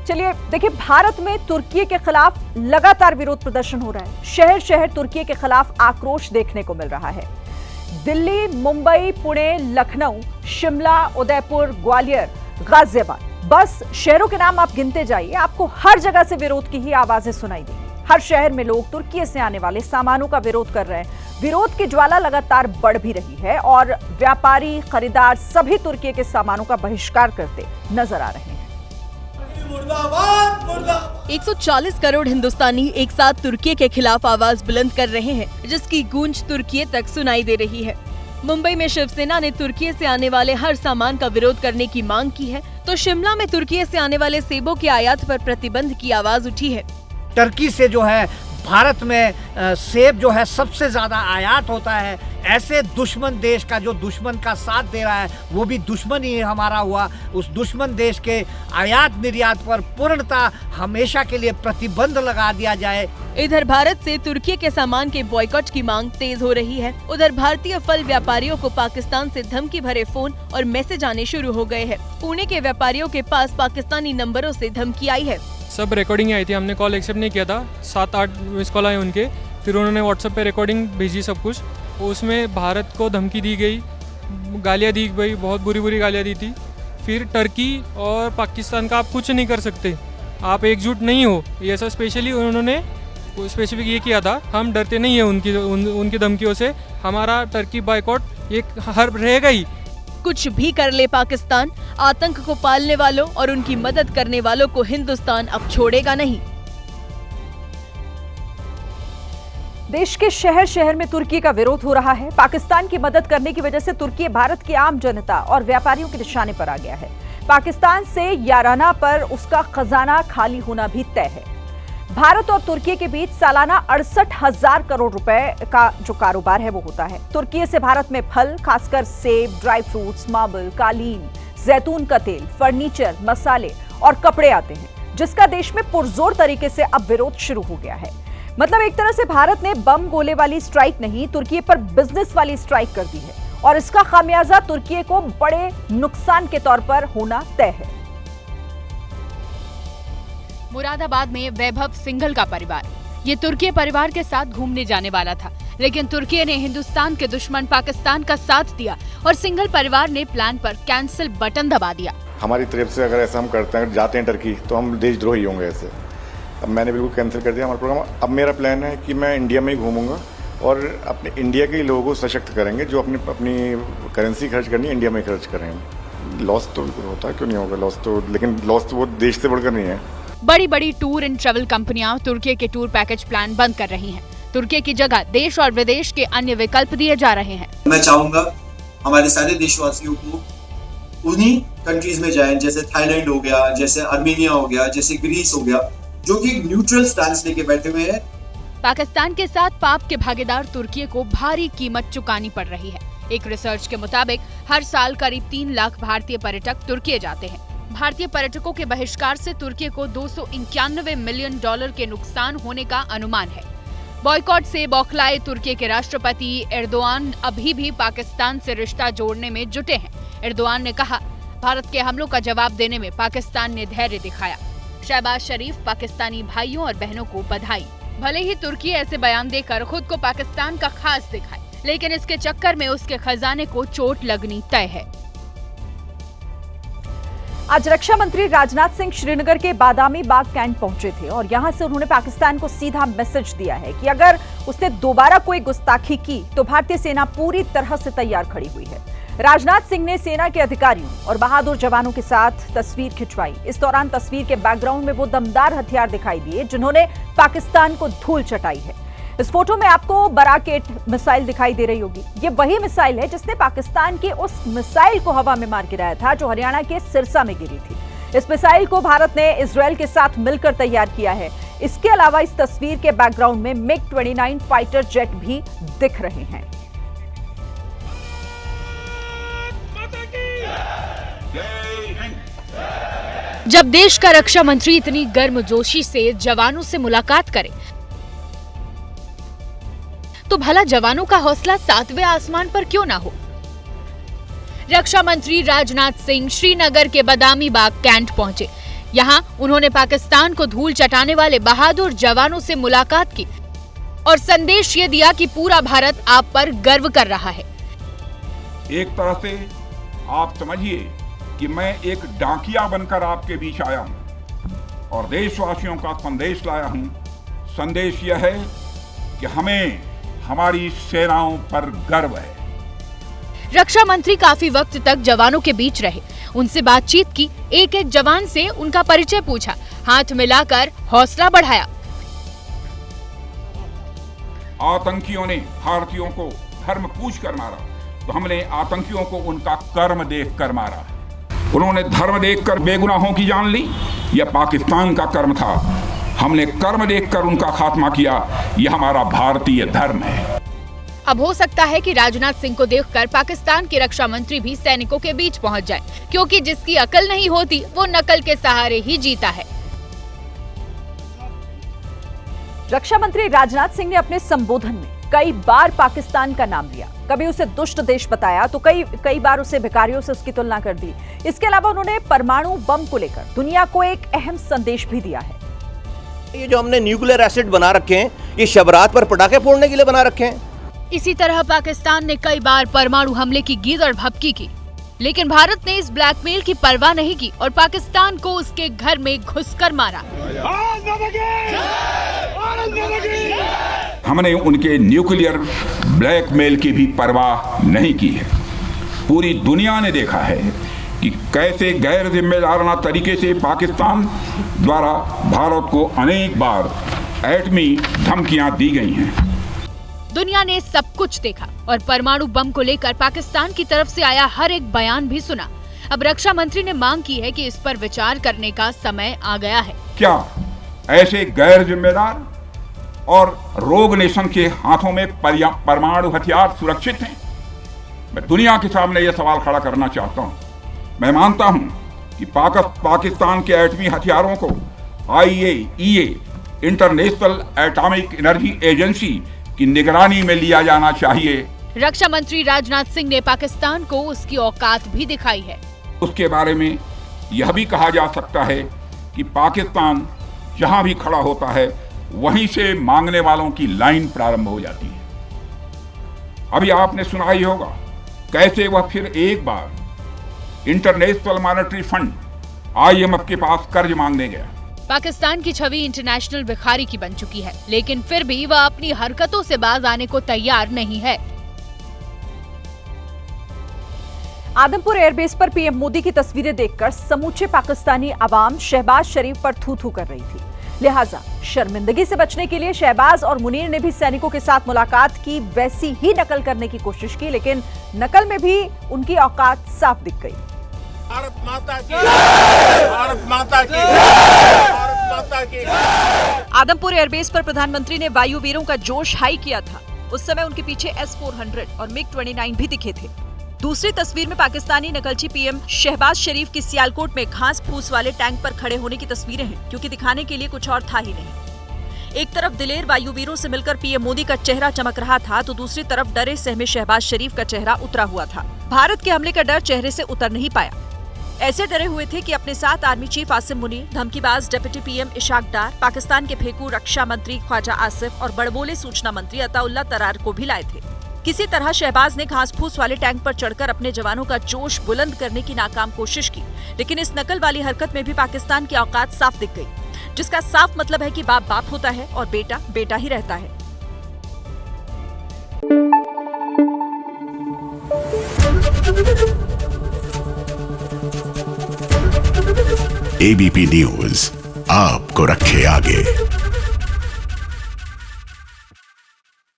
चलिए देखिए, भारत में तुर्की के खिलाफ लगातार विरोध प्रदर्शन हो रहा है। शहर शहर तुर्की के खिलाफ आक्रोश देखने को मिल रहा है। दिल्ली, मुंबई, पुणे, लखनऊ, शिमला, उदयपुर, ग्वालियर, गाजियाबाद, बस शहरों के नाम आप गिनते जाइए, आपको हर जगह से विरोध की ही आवाजें सुनाई देंगी। हर शहर में लोग तुर्की से आने वाले सामानों का विरोध कर रहे हैं। विरोध की ज्वाला लगातार बढ़ भी रही है और व्यापारी, खरीदार सभी तुर्की के सामानों का बहिष्कार करते नजर आ रहे हैं। 140 करोड़ हिंदुस्तानी एक साथ तुर्की के खिलाफ आवाज बुलंद कर रहे हैं, जिसकी गूंज तुर्की तक सुनाई दे रही है। मुंबई में शिवसेना ने तुर्की से आने वाले हर सामान का विरोध करने की मांग की है, तो शिमला में तुर्की से आने वाले सेबों की आयात पर प्रतिबंध की आवाज उठी है। टर्की से जो है भारत में सेब जो है सबसे ज्यादा आयात होता है। ऐसे दुश्मन देश का जो दुश्मन का साथ दे रहा है वो भी दुश्मन ही हमारा हुआ। उस दुश्मन देश के आयात निर्यात पर पूर्णतः हमेशा के लिए प्रतिबंध लगा दिया जाए। इधर भारत से तुर्की के सामान के बॉयकॉट की मांग तेज हो रही है। उधर भारतीय फल व्यापारियों को पाकिस्तान से धमकी भरे फोन और मैसेज आने शुरू हो गए हैं। पुणे के व्यापारियों के पास पाकिस्तानी नंबरों से धमकी आई है। सब रिकॉर्डिंग आई थी, हमने कॉल एक्सेप्ट नहीं किया था। 7-8 मिस कॉल आए उनके, फिर उन्होंने व्हाट्सएप पे रिकॉर्डिंग भेजी सब कुछ। उसमें भारत को धमकी दी गई, गालियाँ दी गई, बहुत बुरी बुरी गालियाँ दी थी। फिर टर्की और पाकिस्तान का आप कुछ नहीं कर सकते, आप एकजुट नहीं हो, ये ऐसा स्पेशली उन्होंने स्पेसिफिक ये किया था। हम डरते नहीं है उनकी धमकियों से, हमारा टर्की बॉयकॉट ये हर रहेगा ही। कुछ भी कर ले पाकिस्तान, आतंक को पालने वालों और उनकी मदद करने वालों को हिंदुस्तान अब छोड़ेगा नहीं। देश के शहर शहर में तुर्की का विरोध हो रहा है। पाकिस्तान की मदद करने की वजह से तुर्की भारत की आम जनता और व्यापारियों के निशाने पर आ गया है। पाकिस्तान से याराना पर उसका खजाना खाली होना भी तय है। भारत और तुर्की के बीच सालाना 68,000 करोड़ रुपए का जो कारोबार है वो होता है। तुर्की से भारत में फल, खासकर सेब, ड्राई फ्रूट्स, मार्बल, कालीन, जैतून का तेल, फर्नीचर, मसाले और कपड़े आते हैं, जिसका देश में पुरजोर तरीके से अब विरोध शुरू हो गया है। मतलब एक तरह से भारत ने बम गोले वाली स्ट्राइक नहीं, तुर्की पर बिजनेस वाली स्ट्राइक कर दी है और इसका खामियाजा तुर्की को बड़े नुकसान के तौर पर होना तय है। मुरादाबाद में वैभव सिंघल का परिवार, ये तुर्की परिवार के साथ घूमने जाने वाला था, लेकिन तुर्की ने हिंदुस्तान के दुश्मन पाकिस्तान का साथ दिया और सिंघल परिवार ने प्लान पर कैंसिल बटन दबा दिया। हमारी तरफ से अगर ऐसा हम करते हैं, जाते हैं टर्की, तो हम देशद्रोही होंगे ऐसे। अब मैंने बिल्कुल कैंसिल कर दिया हमारा प्रोग्राम। अब मेरा प्लान है कि मैं इंडिया में ही घूमूंगा और अपने इंडिया के लोगों को सशक्त करेंगे। जो अपनी करेंसी खर्च करनी है इंडिया में खर्च करेंगे। लॉस तो होता है, क्यों नहीं होगा लॉस तो, लेकिन लॉस तो वो देश से बढ़कर नहीं है। बड़ी बड़ी टूर एंड ट्रेवल कंपनियां तुर्की के टूर पैकेज प्लान बंद कर रही हैं। तुर्की की जगह देश और विदेश के अन्य विकल्प दिए जा रहे हैं। मैं चाहूंगा हमारे सारे देशवासियों को उन्हीं कंट्रीज में जाएं, जैसे थाईलैंड हो गया, जैसे अर्मेनिया हो गया, जैसे ग्रीस हो गया, जो कि एक न्यूट्रल स्टैंस लेके बैठे हुए हैं। पाकिस्तान के साथ पाप के भागीदार तुर्की को भारी कीमत चुकानी पड़ रही है। एक रिसर्च के मुताबिक हर साल करीब 3 लाख भारतीय पर्यटक तुर्की जाते हैं। भारतीय पर्यटकों के बहिष्कार से तुर्की को $291 मिलियन के नुकसान होने का अनुमान है। बॉयकॉट से बौखलाए तुर्की के राष्ट्रपति एर्दोआन अभी भी पाकिस्तान से रिश्ता जोड़ने में जुटे हैं। एर्दोआन ने कहा, भारत के हमलों का जवाब देने में पाकिस्तान ने धैर्य दिखाया। शहबाज शरीफ पाकिस्तानी भाइयों और बहनों को बधाई। भले ही तुर्की ऐसे बयान देकर खुद को पाकिस्तान का खास दिखाए, लेकिन इसके चक्कर में उसके खजाने को चोट लगनी तय है। आज रक्षा मंत्री राजनाथ सिंह श्रीनगर के बादामी बाग कैंट पहुंचे थे और यहां से उन्होंने पाकिस्तान को सीधा मैसेज दिया है कि अगर उसने दोबारा कोई गुस्ताखी की तो भारतीय सेना पूरी तरह से तैयार खड़ी हुई है। राजनाथ सिंह ने सेना के अधिकारियों और बहादुर जवानों के साथ तस्वीर खिंचवाई। इस दौरान तस्वीर के बैकग्राउंड में वो दमदार हथियार दिखाई दिए जिन्होंने पाकिस्तान को धूल चटाई है। इस फोटो में आपको बराक 8 मिसाइल दिखाई दे रही होगी। ये वही मिसाइल है जिसने पाकिस्तान की उस मिसाइल को हवा में मार गिराया था जो हरियाणा के सिरसा में गिरी थी। इस मिसाइल को भारत ने इजरायल के साथ मिलकर तैयार किया है। इसके अलावा इस तस्वीर के बैकग्राउंड में MiG-29 फाइटर जेट भी दिख रहे हैं। जब देश का रक्षा मंत्री इतनी गर्मजोशी से जवानों से मुलाकात करे, तो भला जवानों का हौसला 7वें आसमान पर क्यों ना हो। रक्षा मंत्री राजनाथ सिंह श्रीनगर के बादामी बाग कैंट पहुंचे। यहाँ उन्होंने पाकिस्तान को धूल चटाने वाले बहादुर जवानों से मुलाकात की और संदेश ये दिया कि पूरा भारत आप पर गर्व कर रहा है। एक तरह से आप समझिए कि मैं एक डाकिया बनकर आपके बीच आया हूं और देशवासियों का संदेश लाया हूं। संदेश यह है कि हमें हमारी सेनाओं पर गर्व है। रक्षा मंत्री काफी वक्त तक जवानों के बीच रहे, उनसे बातचीत की, एक एक जवान से उनका परिचय पूछा, हाथ मिलाकर हौसला बढ़ाया। आतंकियों ने भारतीयों को धर्म पूछ कर मारा तो हमने आतंकियों को उनका कर्म देखकर मारा। उन्होंने धर्म देखकर बेगुनाहों की जान ली, यह पाकिस्तान का कर्म था। हमने कर्म देखकर उनका खात्मा किया, यह हमारा भारतीय धर्म है। अब हो सकता है कि राजनाथ सिंह को देखकर पाकिस्तान के रक्षा मंत्री भी सैनिकों के बीच पहुंच जाए, क्योंकि जिसकी अकल नहीं होती वो नकल के सहारे ही जीता है। रक्षा मंत्री राजनाथ सिंह ने अपने संबोधन में कई बार पाकिस्तान का नाम लिया, कभी उसे दुष्ट देश बताया तो कई बार उसे भिखारियों से उसकी तुलना कर दी। इसके अलावा उन्होंने परमाणु बम को लेकर दुनिया को एक अहम संदेश भी दिया है। ये जो हमने न्यूक्लियर एसिड बना रखे हैं, ये शबरात पर पटाखे फोड़ने के लिए बना रखे हैं। इसी तरह पाकिस्तान ने कई बार परमाणु हमले की गीदड़ भभकी की, लेकिन भारत ने इस ब्लैकमेल की परवाह नहीं की और पाकिस्तान को उसके घर में घुसकर मारा। हमने उनके न्यूक्लियर ब्लैकमेल की भी परवाह नहीं की है। पूरी दुनिया ने देखा है कि कैसे गैर जिम्मेदाराना तरीके से पाकिस्तान द्वारा भारत को अनेक बार एटमी धमकियां दी गई हैं। दुनिया ने सब कुछ देखा और परमाणु बम को लेकर पाकिस्तान की तरफ से आया हर एक बयान भी सुना। अब रक्षा मंत्री ने मांग की है कि इस पर विचार करने का समय आ गया है। क्या ऐसे गैर जिम्मेदार और रोग नेशन के हाथों में परमाणु हथियार सुरक्षित हैं? मैं दुनिया के सामने यह सवाल खड़ा करना चाहता हूं। मैं मानता हूं कि पाकिस्तान के एटमी हथियारों को IAEA international atomic energy agency की निगरानी में लिया जाना चाहिए। रक्षा मंत्री राजनाथ सिंह ने पाकिस्तान को उसकी औकात भी दिखाई है। उसके बारे में यह भी कहा जा सकता है कि पाकिस्तान जहां भी खड़ा होता है वहीं से मांगने वालों की लाइन प्रारंभ हो जाती है। अभी आपने सुना ही होगा कैसे वह फिर एक बार इंटरनेशनल मॉनेटरी फंड IMF के पास कर्ज मांगने गया। पाकिस्तान की छवि इंटरनेशनल भिखारी की बन चुकी है, लेकिन फिर भी वह अपनी हरकतों से बाज आने को तैयार नहीं है। आदमपुर एयरबेस पर पीएम मोदी की तस्वीरें देखकर समूचे पाकिस्तानी अवाम शहबाज शरीफ पर थू-थू कर रही थी। लिहाजा शर्मिंदगी से बचने के लिए शहबाज और मुनीर ने भी सैनिकों के साथ मुलाकात की, वैसी ही नकल करने की कोशिश की, लेकिन नकल में भी उनकी औकात साफ दिख गई। भारत माता की, भारत माता की, भारत माता की। आदमपुर एयरबेस पर प्रधानमंत्री ने वायुवीरों का जोश हाई किया था। उस समय उनके पीछे S-400 और MiG-29 भी दिखे थे। दूसरी तस्वीर में पाकिस्तानी नकलची पीएम शहबाज शरीफ की सियालकोट में घास फूस वाले टैंक पर खड़े होने की तस्वीरें हैं, क्योंकि दिखाने के लिए कुछ और था ही नहीं। एक तरफ दिलेर वायुवीरों से मिलकर पीएम मोदी का चेहरा चमक रहा था, तो दूसरी तरफ डरे सहमे शहबाज शरीफ का चेहरा उतरा हुआ था। भारत के हमले का डर चेहरे से उतर नहीं पाया। ऐसे डरे हुए थे कि अपने साथ आर्मी चीफ आसिम मुनीर, धमकीबाज डिप्टी पीएम इशाक डार, पाकिस्तान के फेंकू रक्षा मंत्री ख्वाजा आसिफ और बड़बोले सूचना मंत्री अताउल्ला तरार को भी लाए थे। किसी तरह शहबाज ने घास फूस वाले टैंक पर चढ़कर अपने जवानों का जोश बुलंद करने की नाकाम कोशिश की, लेकिन इस नकल वाली हरकत में भी पाकिस्तान की औकात साफ दिख गई, जिसका साफ मतलब है कि बाप बाप होता है और बेटा बेटा ही रहता है। ABP न्यूज आपको रखे आगे।